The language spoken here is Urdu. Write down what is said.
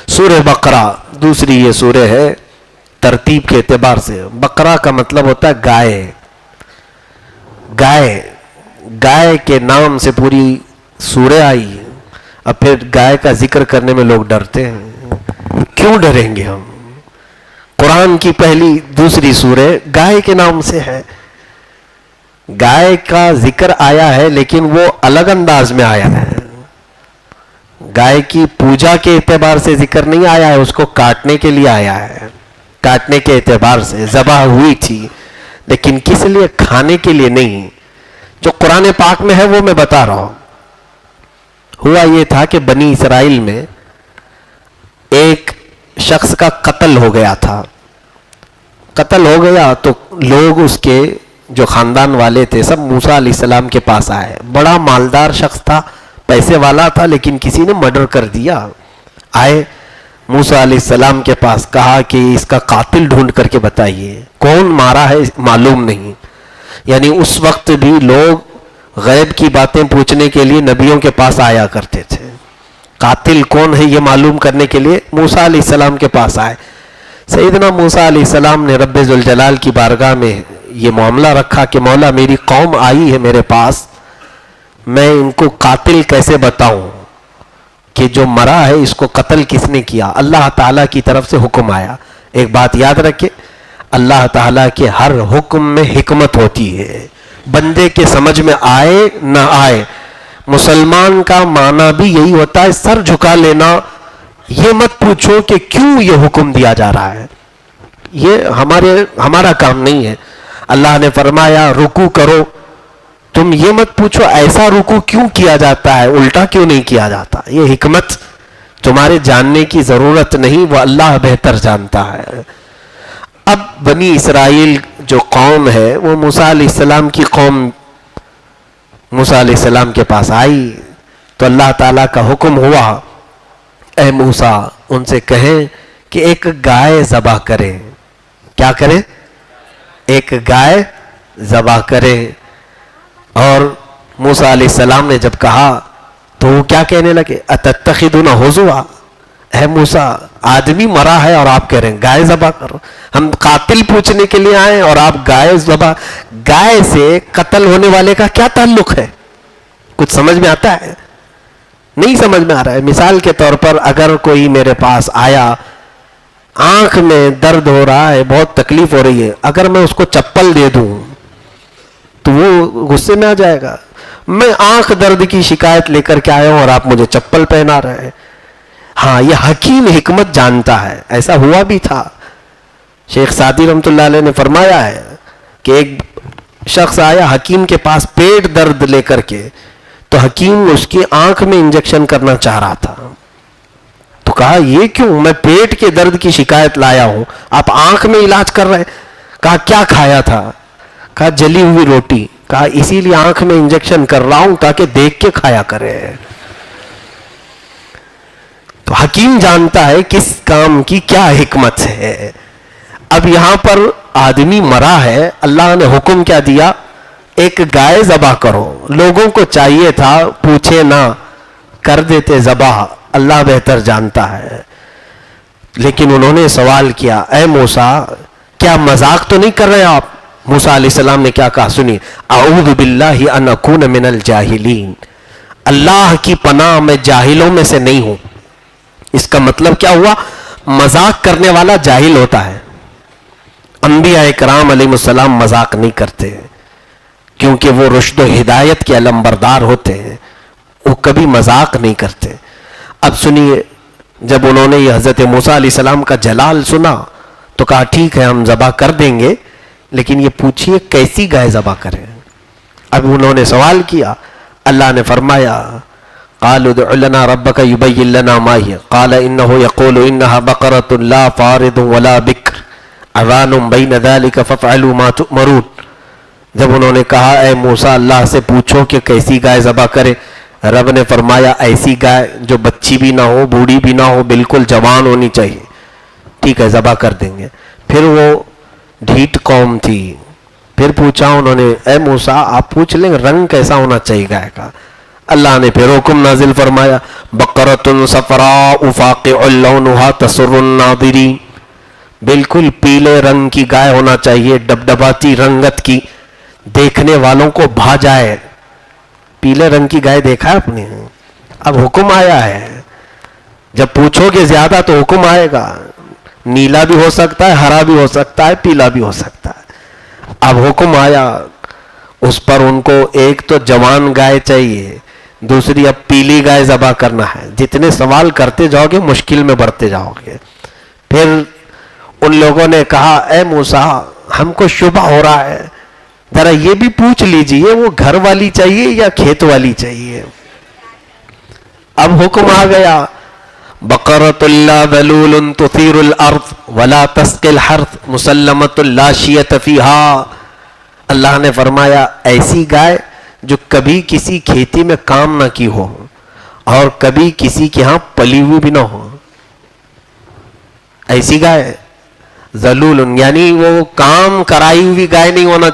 سورہ بقرہ دوسری یہ سورہ ہے ترتیب کے اعتبار سے. بقرہ کا مطلب ہوتا ہے گائے. گائے کے نام سے پوری سورہ آئی. اب پھر گائے کا ذکر کرنے میں لوگ ڈرتے ہیں. کیوں ڈریں گے ہم؟ قرآن کی پہلی دوسری سورہ گائے کے نام سے ہے. گائے کا ذکر آیا ہے لیکن وہ الگ انداز میں آیا ہے. گائے کی پوجا کے اعتبار سے ذکر نہیں آیا ہے, اس کو کاٹنے کے لیے آیا ہے. کاٹنے کے اعتبار سے ذبح ہوئی تھی لیکن کس لیے؟ کھانے کے لیے نہیں. جو قرآن پاک میں ہے وہ میں بتا رہا ہوں. ہوا یہ تھا کہ بنی اسرائیل میں ایک شخص کا قتل ہو گیا تھا. قتل ہو گیا تو لوگ اس کے جو خاندان والے تھے سب موسیٰ علیہ السلام کے پاس آئے. بڑا مالدار شخص تھا, پیسے والا تھا, لیکن کسی نے مرڈر کر دیا. آئے موسیٰ علیہ السلام کے پاس, کہا کہ اس کا قاتل ڈھونڈ کر کے بتائیے, کون مارا ہے معلوم نہیں. یعنی اس وقت بھی لوگ غیب کی باتیں پوچھنے کے لیے نبیوں کے پاس آیا کرتے تھے. قاتل کون ہے یہ معلوم کرنے کے لیے موسیٰ علیہ السلام کے پاس آئے. سیدنا موسیٰ علیہ السلام نے رب ذوالجلال کی بارگاہ میں یہ معاملہ رکھا کہ مولا میری قوم آئی ہے میرے پاس, میں ان کو قاتل کیسے بتاؤں کہ جو مرا ہے اس کو قتل کس نے کیا؟ اللہ تعالیٰ کی طرف سے حکم آیا. ایک بات یاد رکھے, اللہ تعالیٰ کے ہر حکم میں حکمت ہوتی ہے. بندے کے سمجھ میں آئے نہ آئے, مسلمان کا معنی بھی یہی ہوتا ہے سر جھکا لینا. یہ مت پوچھو کہ کیوں یہ حکم دیا جا رہا ہے, یہ ہمارا کام نہیں ہے. اللہ نے فرمایا رکوع کرو, تم یہ مت پوچھو ایسا رکوع کیوں کیا جاتا ہے, الٹا کیوں نہیں کیا جاتا. یہ حکمت تمہارے جاننے کی ضرورت نہیں, وہ اللہ بہتر جانتا ہے. اب بنی اسرائیل جو قوم ہے وہ موسیٰ علیہ السلام کی قوم موسیٰ علیہ السلام کے پاس آئی تو اللہ تعالیٰ کا حکم ہوا, اے موسیٰ ان سے کہیں کہ ایک گائے ذبح کریں. کیا کریں؟ ایک گائے ذبح کریں. اور موسیٰ علیہ السلام نے جب کہا تو وہ کیا کہنے لگے, اتتخذون ہزوا, اے موسیٰ آدمی مرا ہے اور آپ کہہ رہے ہیں گائے ذبح کرو. ہم قاتل پوچھنے کے لیے آئے اور آپ گائے ذبح. گائے سے قتل ہونے والے کا کیا تعلق ہے؟ کچھ سمجھ میں آتا ہے؟ نہیں سمجھ میں آ رہا ہے. مثال کے طور پر اگر کوئی میرے پاس آیا, آنکھ میں درد ہو رہا ہے, بہت تکلیف ہو رہی ہے, اگر میں اس کو چپل دے دوں تو وہ غصے میں آ جائے گا. میں آنکھ درد کی شکایت لے کر کے آیا ہوں اور آپ مجھے چپل پہنا رہے ہیں. ہاں یہ حکیم حکمت جانتا ہے. ایسا ہوا بھی تھا. شیخ سعدی رحمۃ اللہ علیہ نے فرمایا ہے کہ ایک شخص آیا حکیم کے پاس پیٹ درد لے کر کے, تو حکیم اس کی آنکھ میں انجیکشن کرنا چاہ رہا تھا. تو کہا یہ کیوں؟ میں پیٹ کے درد کی شکایت لایا ہوں, آپ آنکھ میں علاج کر رہے. کہا کیا کھایا تھا؟ کہا جلی ہوئی روٹی. کہا اسی لیے آنکھ میں انجیکشن کر رہا ہوں تاکہ دیکھ کے کھایا کرے. تو حکیم جانتا ہے کس کام کی کیا حکمت ہے. اب یہاں پر آدمی مرا ہے, اللہ نے حکم کیا دیا, ایک گائے ذبح کرو. لوگوں کو چاہیے تھا پوچھے نہ, کر دیتے ذبح, اللہ بہتر جانتا ہے. لیکن انہوں نے سوال کیا, اے موسیٰ کیا مذاق تو نہیں کر رہے آپ؟ موسیٰ علیہ السلام نے کیا کہا سنیے, اعوذ باللہ ان اکون من الجاہلین, اللہ کی پناہ میں جاہلوں میں سے نہیں ہوں. اس کا مطلب کیا ہوا؟ مذاق کرنے والا جاہل ہوتا ہے. انبیاء کرام علیہ السلام مذاق نہیں کرتے کیونکہ وہ رشد و ہدایت کے علمبردار ہوتے ہیں, وہ کبھی مذاق نہیں کرتے. اب سنیے, جب انہوں نے یہ حضرت موسیٰ علیہ السلام کا جلال سنا تو کہا ٹھیک ہے ہم ذبح کر دیں گے, لیکن یہ پوچھئے کیسی گائے ذبح کریں. اب انہوں نے سوال کیا, اللہ نے فرمایا قالوا ادع لنا ربك يبين لنا ما هي قال انه يقول انها بقرة لا فارض ولا بكر عوان بين ذلك فافعلوا ما تؤمرون. جب انہوں نے کہا اے موسیٰ اللہ سے پوچھو کہ کیسی گائے ذبح کرے, رب نے فرمایا ایسی گائے جو بچی بھی نہ ہو, بوڑھی بھی نہ ہو, بالکل جوان ہونی چاہیے. ٹھیک ہے ذبح کر دیں گے. پھر وہ ڈھیٹ قوم تھی, پھر پوچھا انہوں نے اے موسیٰ آپ پوچھ لیں رنگ کیسا ہونا چاہیے گائے کا. اللہ نے پھر حکم نازل فرمایا بقرۃ صفراء فاقع لونها تسر الناظرین, بالکل پیلے رنگ کی گائے ہونا چاہیے, ڈبڈباتی رنگت کی, دیکھنے والوں کو بھا جائے. پیلے رنگ کی گائے دیکھا ہے آپ نے؟ اب حکم آیا ہے, جب پوچھو گے زیادہ تو حکم آئے گا. نیلا بھی ہو سکتا ہے, ہرا بھی ہو سکتا ہے, پیلا بھی ہو سکتا ہے. اب حکم آیا اس پر ان کو ایک تو جوان گائے چاہیے, دوسری اب پیلی گائے ذبح کرنا ہے. جتنے سوال کرتے جاؤ گے مشکل میں بڑھتے جاؤ گے. پھر ان لوگوں نے کہا اے موسیٰ ہم کو شبہ ہو رہا ہے, ذرا یہ بھی پوچھ لیجئے وہ گھر والی چاہیے یا کھیت والی چاہیے. اب حکم آ گیا بقرۃ لا ذلول تثیر الارض ولا تسقی الحرث مسلمۃ لا شیۃ فیہا. اللہ نے فرمایا ایسی گائے جو کبھی کسی کھیتی میں کام نہ کی ہو اور کبھی کسی کے ہاں پلی ہوئی بھی نہ ہو. ایسی گائے ذلول یعنی وہ کام کرائی ہوئی گائے نہیں ہونا